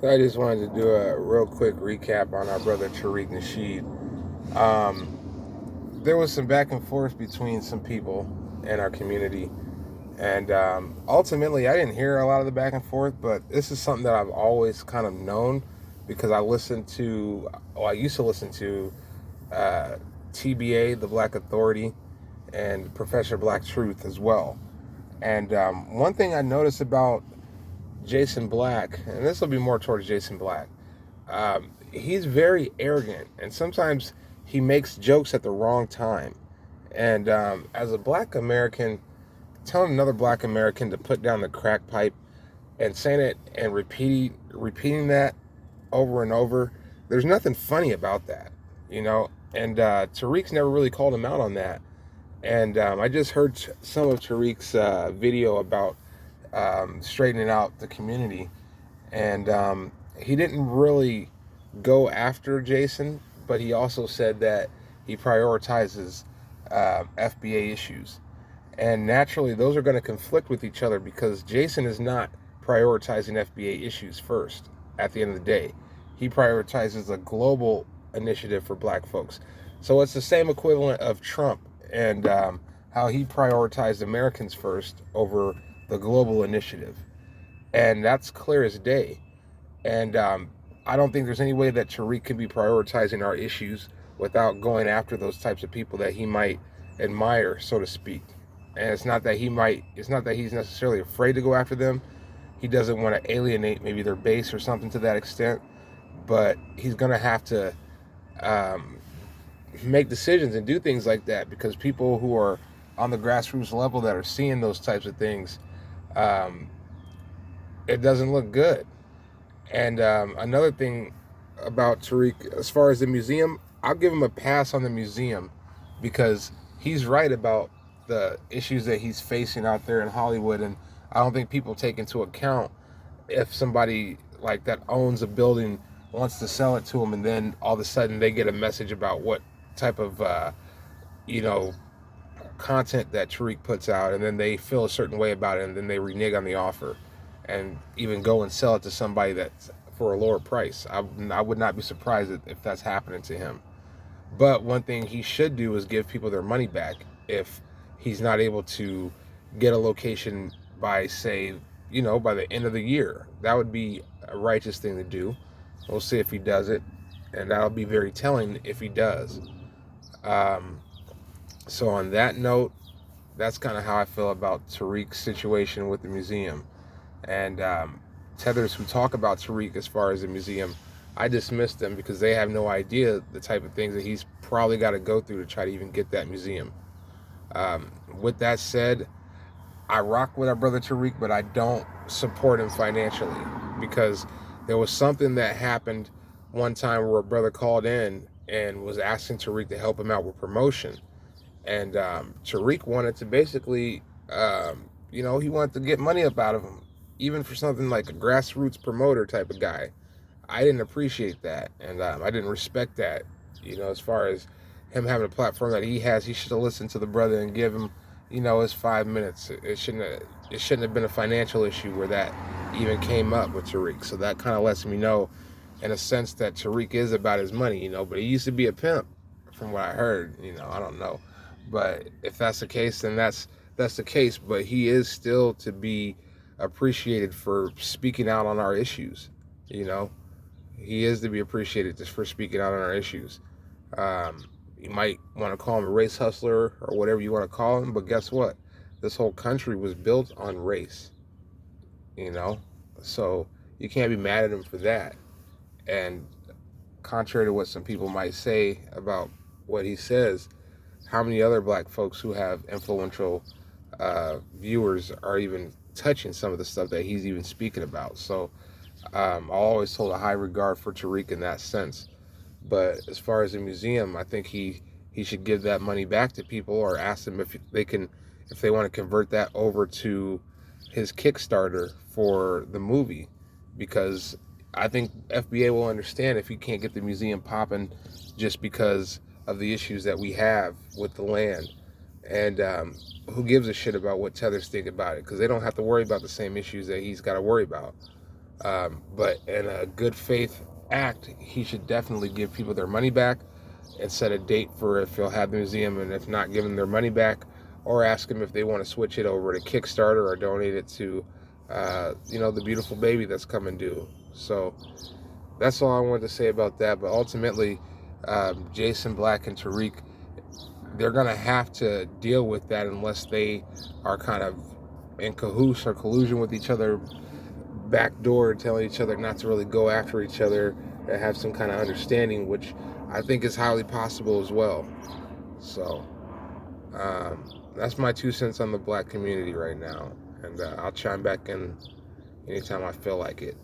So I just wanted to do a real quick recap on our brother Tariq Nasheed. There was some back and forth between some people in our community, and ultimately, I didn't hear a lot of the back and forth, but this is something that I've always kind of known because I used to listen to uh, TBA, the Black Authority, and Professor Black Truth as well. And one thing I noticed about Jason Black, and this will be more towards Jason Black, he's very arrogant, and sometimes he makes jokes at the wrong time. And as a black American, telling another black American to put down the crack pipe and saying it and repeating that over and over, there's nothing funny about that, you know. And Tariq's never really called him out on that. And I just heard some of Tariq's video about straightening out the community, and he didn't really go after Jason, but he also said that he prioritizes FBA issues. And naturally, those are going to conflict with each other because Jason is not prioritizing FBA issues first at the end of the day. He prioritizes a global initiative for black folks. So it's the same equivalent of Trump and how he prioritized Americans first over the global initiative. And that's clear as day. And I don't think there's any way that Tariq can be prioritizing our issues without going after those types of people that he might admire, so to speak. And it's not that he's necessarily afraid to go after them. He doesn't want to alienate maybe their base or something to that extent. But he's going to have to um, make decisions and do things like that because people who are on the grassroots level that are seeing those types of things, um, it doesn't look good. And another thing about Tariq, as far as the museum, I'll give him a pass on the museum because he's right about the issues that he's facing out there in Hollywood. And I don't think people take into account if somebody like that owns a building wants to sell it to them and then all of a sudden they get a message about what type of, you know, content that Tariq puts out, and then they feel a certain way about it, and then they renege on the offer, and even go and sell it to somebody that's for a lower price. I would not be surprised if that's happening to him. But one thing he should do is give people their money back if he's not able to get a location by, say, by the end of the year. That would be a righteous thing to do. We'll see if he does it, and that'll be very telling if he does. Um, so on that note, that's kind of how I feel about Tariq's situation with the museum. And tethers who talk about Tariq as far as the museum, I dismiss them because they have no idea the type of things that he's probably got to go through to try to even get that museum. With that said, I rock with our brother Tariq, but I don't support him financially because there was something that happened one time where a brother called in and was asking Tariq to help him out with promotion. And Tariq wanted to basically, he wanted to get money up out of him, even for something like a grassroots promoter type of guy. I didn't appreciate that, and I didn't respect that. As far as him having a platform that he has, he should have listened to the brother and give him, his 5 minutes. It shouldn't have been a financial issue where that even came up with Tariq. So that kind of lets me know, in a sense, that Tariq is about his money. But he used to be a pimp, from what I heard. I don't know, but if that's the case, then that's the case. But he is still to be appreciated for speaking out on our issues. You know, he is to be appreciated just for speaking out on our issues. You might want to call him a race hustler or whatever you want to call him, but guess what? This whole country was built on race, you know? So you can't be mad at him for that. And contrary to what some people might say about what he says, how many other black folks who have influential viewers are even touching some of the stuff that he's even speaking about? So I always hold a high regard for Tariq in that sense. But as far as the museum, I think he should give that money back to people or ask them if they want to convert that over to his Kickstarter for the movie, because I think FBA will understand if you can't get the museum popping just because of the issues that we have with the land. And who gives a shit about what tethers think about it? Because they don't have to worry about the same issues that he's got to worry about. But in a good faith act, he should definitely give people their money back and set a date for if he'll have the museum, and if not, give them their money back, or ask them if they want to switch it over to Kickstarter or donate it to, the beautiful baby that's coming due. So that's all I wanted to say about that. But ultimately, Jason Black and Tariq, they're going to have to deal with that unless they are kind of in cahoots or collusion with each other, backdoor, telling each other not to really go after each other and have some kind of understanding, which I think is highly possible as well. So that's my 2 cents on the black community right now. And I'll chime back in anytime I feel like it.